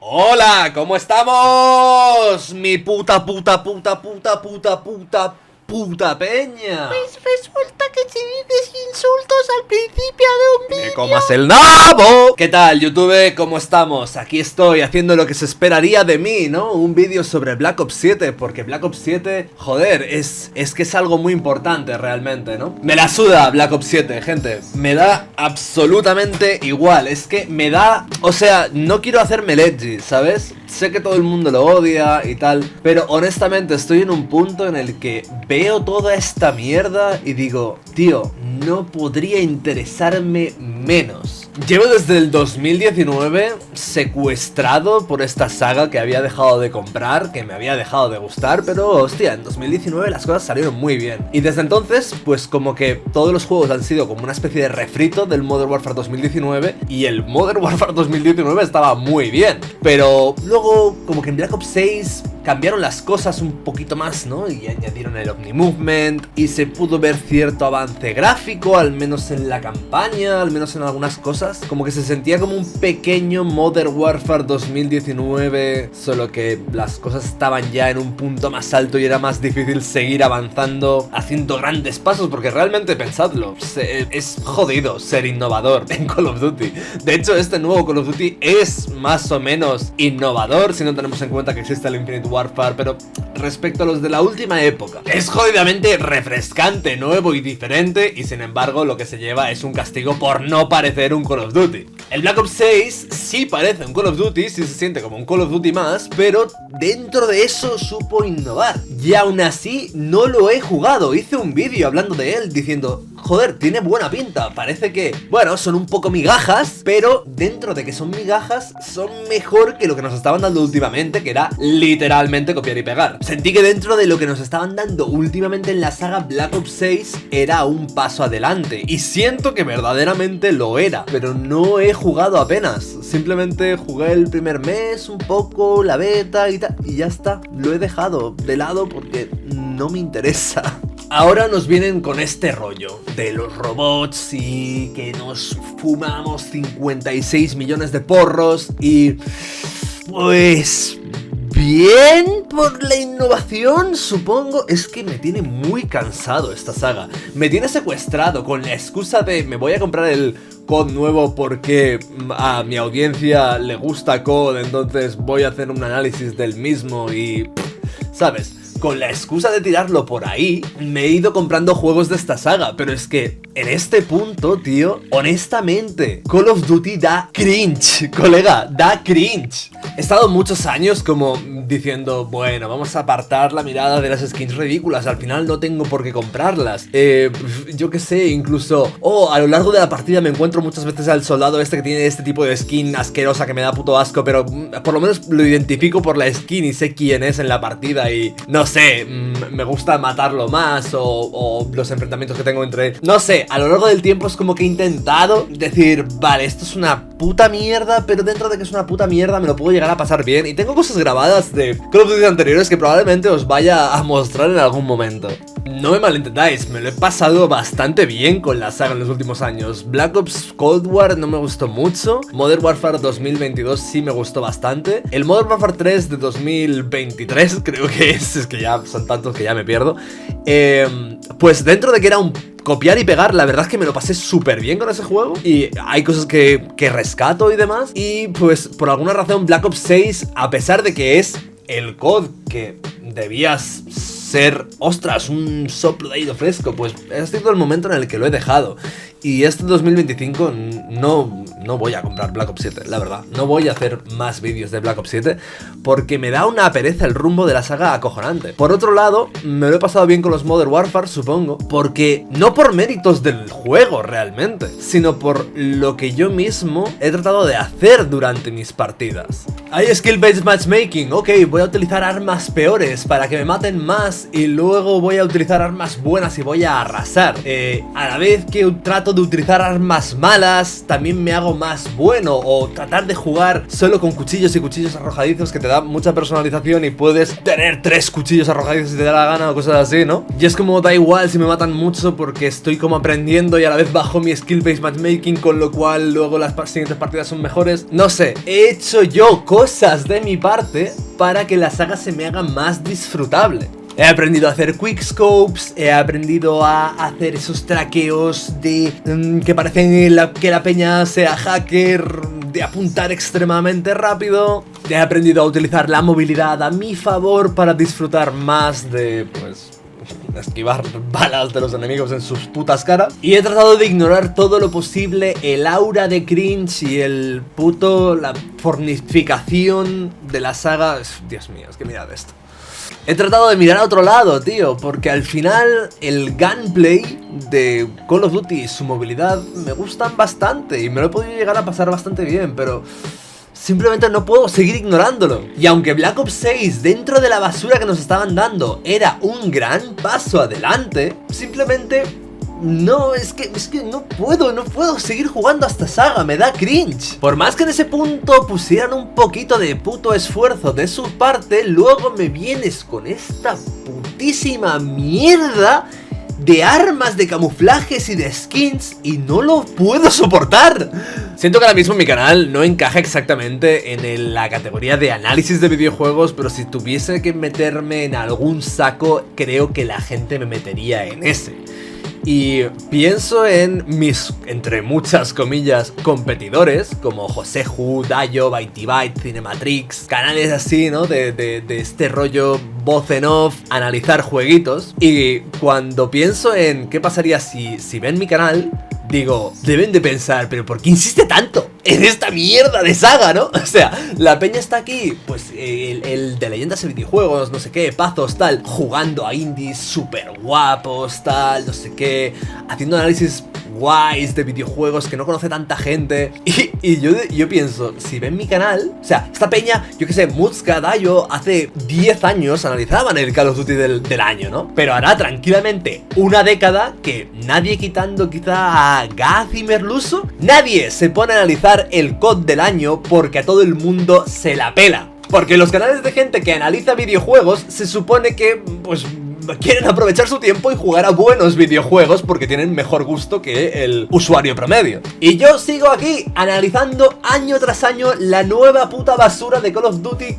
Hola, ¿cómo estamos? Mi puta peña. Pues resulta que si dices insultos al principio de un ¡Me vídeo... comas el nabo! ¿Qué tal, YouTube? ¿Cómo estamos? Aquí estoy haciendo lo que se esperaría de mí, ¿no? Un vídeo sobre Black Ops 7, porque Black Ops 7, joder, es que es algo muy importante realmente, ¿no? Me la suda Black Ops 7, gente. Me da absolutamente igual. Es que me da... O sea, no quiero hacerme edgy, ¿sabes? Sé que todo el mundo lo odia y tal, pero honestamente estoy en un punto en el que veo toda esta mierda y digo, tío, no podría interesarme menos. Llevo desde el 2019 secuestrado por esta saga que había dejado de comprar, que me había dejado de gustar, pero hostia, en 2019 las cosas salieron muy bien. Y desde entonces, pues como que todos los juegos han sido como una especie de refrito del Modern Warfare 2019, y el Modern Warfare 2019 estaba muy bien. Pero luego, como que en Black Ops 6 cambiaron las cosas un poquito más, ¿no? Y añadieron el Omni Movement y se pudo ver cierto avance gráfico, al menos en la campaña, al menos en algunas cosas. Como que se sentía como un pequeño Modern Warfare 2019, solo que las cosas estaban ya en un punto más alto y era más difícil seguir avanzando, haciendo grandes pasos, porque realmente, pensadlo, es jodido ser innovador en Call of Duty. De hecho, este nuevo Call of Duty es más o menos innovador, si no tenemos en cuenta que existe el Infinite Warfare, pero respecto a los de la última época, es jodidamente refrescante, nuevo y diferente, y sin embargo lo que se lleva es un castigo por no parecer un Call of Duty. El Black Ops 6 sí parece un Call of Duty, sí se siente como un Call of Duty más, pero dentro de eso supo innovar. Y aún así no lo he jugado, hice un vídeo hablando de él diciendo, joder, tiene buena pinta, parece que, bueno, son un poco migajas, pero dentro de que son migajas, son mejor que lo que nos estaban dando últimamente, que era literalmente copiar y pegar. Sentí que dentro de lo que nos estaban dando últimamente en la saga Black Ops 6 era un paso adelante, y siento que verdaderamente lo era, pero no he jugado apenas, simplemente jugué el primer mes un poco, la beta y tal, y ya está, lo he dejado de lado porque no me interesa. Ahora nos vienen con este rollo de los robots y que nos fumamos 56 millones de porros y... pues... bien por la innovación, supongo. Es que me tiene muy cansado esta saga. Me tiene secuestrado con la excusa de me voy a comprar el COD nuevo porque a mi audiencia le gusta COD, entonces voy a hacer un análisis del mismo y... ¿sabes? Con la excusa de tirarlo por ahí, me he ido comprando juegos de esta saga, pero es que en este punto, tío, honestamente, Call of Duty da cringe, colega, da cringe. He estado muchos años como diciendo, bueno, vamos a apartar la mirada de las skins ridículas, al final no tengo por qué comprarlas. Yo qué sé, incluso, a lo largo de la partida me encuentro muchas veces al soldado este que tiene este tipo de skin asquerosa que me da puto asco, pero por lo menos lo identifico por la skin y sé quién es en la partida y no sé, me gusta matarlo más o los enfrentamientos que tengo entre... no sé, a lo largo del tiempo es como que he intentado decir, vale, esto es una puta mierda, pero dentro de que es una puta mierda me lo puedo llegar a pasar bien. Y tengo cosas grabadas de Call of Duty anteriores que probablemente os vaya a mostrar en algún momento. No me malentendáis, me lo he pasado bastante bien con la saga en los últimos años. Black Ops Cold War no me gustó mucho. Modern Warfare 2022 sí me gustó bastante. El Modern Warfare 3 de 2023 creo que es que ya son tantos que ya me pierdo. Pues dentro de que era un copiar y pegar, la verdad es que me lo pasé súper bien con ese juego. Y hay cosas que rescato y demás. Y pues por alguna razón Black Ops 6, a pesar de que es el COD que debías ser, ostras, un soplo de aire fresco, pues ha sido el momento en el que lo he dejado. Y este 2025 no voy a comprar Black Ops 7, la verdad. No voy a hacer más vídeos de Black Ops 7 porque me da una pereza el rumbo de la saga acojonante. Por otro lado, me lo he pasado bien con los Modern Warfare, supongo, porque no por méritos del juego realmente, sino por lo que yo mismo he tratado de hacer durante mis partidas. Hay skill-based matchmaking, ok, voy a utilizar armas peores para que me maten más armas y luego voy a utilizar armas buenas y voy a arrasar. A la vez que trato de utilizar armas malas, también me hago más bueno. O tratar de jugar solo con cuchillos y cuchillos arrojadizos, que te da mucha personalización y puedes tener 3 cuchillos arrojadizos si te da la gana o cosas así, ¿no? Y es como da igual si me matan mucho porque estoy como aprendiendo y a la vez bajo mi skill based matchmaking, con lo cual luego las siguientes partidas son mejores. No sé, he hecho yo cosas de mi parte para que la saga se me haga más disfrutable. He aprendido a hacer quickscopes, he aprendido a hacer esos traqueos de que parecen que la peña sea hacker, de apuntar extremadamente rápido. He aprendido a utilizar la movilidad a mi favor para disfrutar más de, pues, esquivar balas de los enemigos en sus putas caras. Y he tratado de ignorar todo lo posible el aura de cringe y la fornificación de la saga. Dios mío, es que mirad esto. He tratado de mirar a otro lado, tío, porque al final el gunplay de Call of Duty y su movilidad me gustan bastante y me lo he podido llegar a pasar bastante bien, pero simplemente no puedo seguir ignorándolo. Y aunque Black Ops 6, dentro de la basura que nos estaban dando, era un gran paso adelante, simplemente no, es que no puedo seguir jugando a esta saga, me da cringe. Por más que en ese punto pusieran un poquito de puto esfuerzo de su parte, luego me vienes con esta putísima mierda de armas, de camuflajes y de skins y no lo puedo soportar. Siento que ahora mismo mi canal no encaja exactamente en la categoría de análisis de videojuegos, pero si tuviese que meterme en algún saco, creo que la gente me metería en ese. Y pienso en mis, entre muchas comillas, competidores, como Joseju, Dayo, Byte, Cinematrix, canales así, ¿no? De este rollo voz en off, analizar jueguitos. Y cuando pienso en qué pasaría si ven mi canal, digo, deben de pensar, pero ¿por qué insiste tanto en esta mierda de saga, no? O sea, la peña está aquí, pues, el de leyendas de videojuegos, no sé qué, Pazos, tal, jugando a indies súper guapos, tal, no sé qué, haciendo análisis guays de videojuegos que no conoce tanta gente. Y yo pienso, si ven mi canal, o sea, esta peña, yo que sé, Mutska, Dayo, hace 10 años analizaban el Call of Duty del año, ¿no? Pero hará tranquilamente una década que nadie, quitando quizá a Gaz y Merluzo, nadie se pone a analizar el COD del año porque a todo el mundo se la pela. Porque los canales de gente que analiza videojuegos se supone que, pues, quieren aprovechar su tiempo y jugar a buenos videojuegos porque tienen mejor gusto que el usuario promedio. Y yo sigo aquí analizando año tras año la nueva puta basura de Call of Duty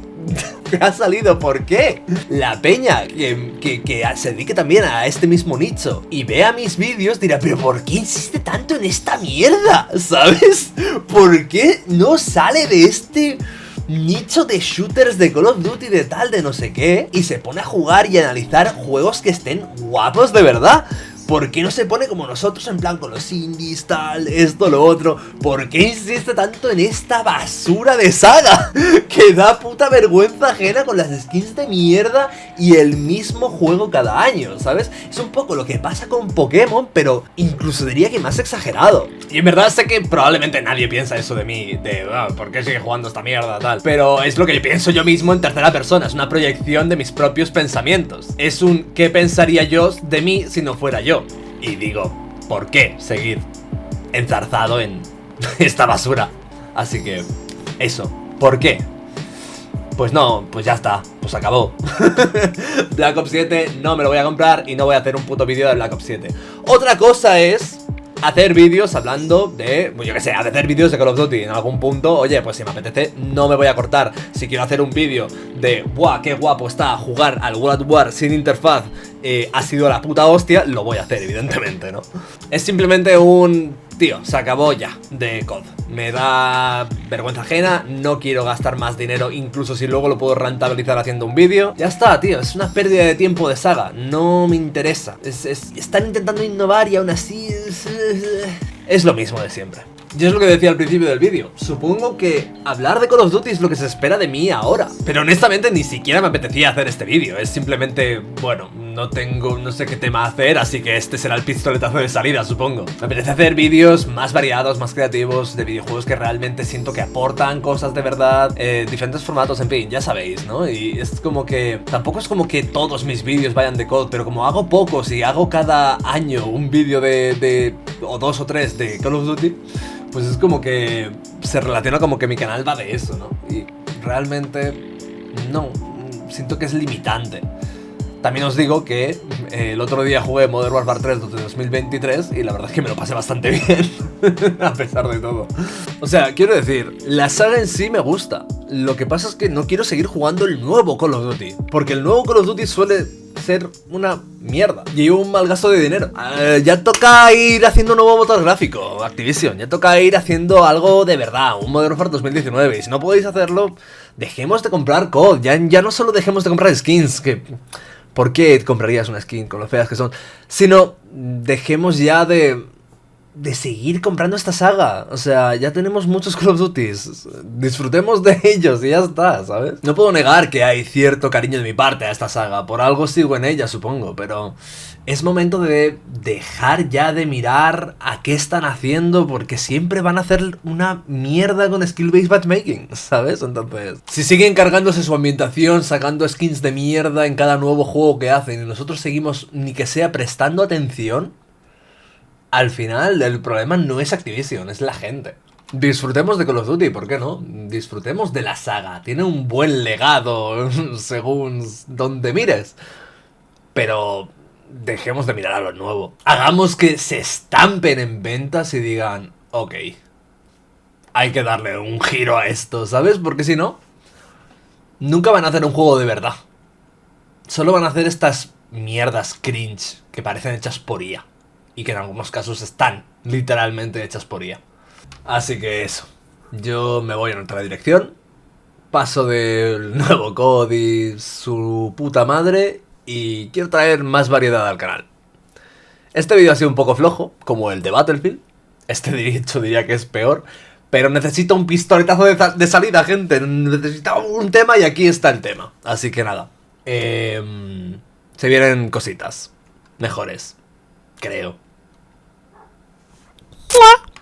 que ha salido. ¿Por qué? La peña que se dedique también a este mismo nicho y vea mis vídeos dirá, pero ¿por qué insiste tanto en esta mierda? ¿Sabes? ¿Por qué no sale de este nicho de shooters de Call of Duty, de tal, de no sé qué, y se pone a jugar y analizar juegos que estén guapos de verdad? ¿Por qué no se pone como nosotros en plan con los indies, tal, esto, lo otro? ¿Por qué insiste tanto en esta basura de saga? Que da puta vergüenza ajena con las skins de mierda y el mismo juego cada año, ¿sabes? Es un poco lo que pasa con Pokémon, pero incluso diría que más exagerado. Y en verdad sé que probablemente nadie piensa eso de mí, de ¿por qué sigue jugando esta mierda, tal? Pero es lo que yo pienso yo mismo en tercera persona, es una proyección de mis propios pensamientos. Es un ¿qué pensaría yo de mí si no fuera yo? Y digo, ¿por qué seguir enzarzado en esta basura? Así que, eso, ¿por qué? Pues no, pues ya está, pues acabó. Black Ops 7 no me lo voy a comprar y no voy a hacer un puto vídeo de Black Ops 7. Otra cosa es hacer vídeos hablando de, pues yo que sé, hacer vídeos de Call of Duty en algún punto. Oye, pues si me apetece no me voy a cortar. Si quiero hacer un vídeo de, ¡buah, qué guapo está jugar al World at War sin interfaz! Ha sido la puta hostia, lo voy a hacer, evidentemente, ¿no? Es simplemente un... tío, se acabó ya de COD. Me da vergüenza ajena, no quiero gastar más dinero, incluso si luego lo puedo rentabilizar haciendo un vídeo. Ya está, tío, es una pérdida de tiempo de saga, no me interesa. Están intentando innovar y aún así... es lo mismo de siempre. Y es lo que decía al principio del vídeo. Supongo que hablar de Call of Duty es lo que se espera de mí ahora. Pero honestamente ni siquiera me apetecía hacer este vídeo. Es simplemente, bueno, no sé qué tema hacer, así que este será el pistoletazo de salida, supongo. Me apetece hacer vídeos más variados, más creativos, de videojuegos que realmente siento que aportan cosas de verdad, diferentes formatos, en fin, ya sabéis, ¿no? Y es como que, tampoco es como que todos mis vídeos vayan de COD, pero como hago pocos y hago cada año un vídeo o 2 o 3 de Call of Duty, pues es como que se relaciona como que mi canal va de eso, ¿no? Y realmente no, siento que es limitante. También os digo que el otro día jugué Modern Warfare 3 de 2023 y la verdad es que me lo pasé bastante bien, a pesar de todo. O sea, quiero decir, la saga en sí me gusta. Lo que pasa es que no quiero seguir jugando el nuevo Call of Duty, porque el nuevo Call of Duty suele ser una mierda y un mal gasto de dinero. Ya toca ir haciendo un nuevo motor gráfico, Activision. Ya toca ir haciendo algo de verdad, un Modern Warfare 2019. Y si no podéis hacerlo, dejemos de comprar COD. Ya no solo dejemos de comprar skins, que... ¿por qué comprarías una skin con lo feas que son? Sino, dejemos ya de seguir comprando esta saga. O sea, ya tenemos muchos Call of Duties. Disfrutemos de ellos y ya está, ¿sabes? No puedo negar que hay cierto cariño de mi parte a esta saga. Por algo sigo en ella, supongo. Pero es momento de dejar ya de mirar a qué están haciendo, porque siempre van a hacer una mierda con skill-based matchmaking, ¿sabes? Entonces, si siguen cargándose su ambientación, sacando skins de mierda en cada nuevo juego que hacen y nosotros seguimos ni que sea prestando atención, al final el problema no es Activision, es la gente. Disfrutemos de Call of Duty, ¿por qué no? Disfrutemos de la saga. Tiene un buen legado, según donde mires. Pero dejemos de mirar a lo nuevo. Hagamos que se estampen en ventas y digan, ok, hay que darle un giro a esto, ¿sabes? Porque si no, nunca van a hacer un juego de verdad. Solo van a hacer estas mierdas cringe que parecen hechas por IA. Y que en algunos casos están literalmente hechas por IA. Así que eso. Yo me voy en otra dirección. Paso del nuevo COD y su puta madre. Y quiero traer más variedad al canal. Este vídeo ha sido un poco flojo, como el de Battlefield. Este de hecho diría que es peor. Pero necesito un pistoletazo de salida, gente. Necesitaba un tema y aquí está el tema. Así que nada. Se vienen cositas mejores. Creo.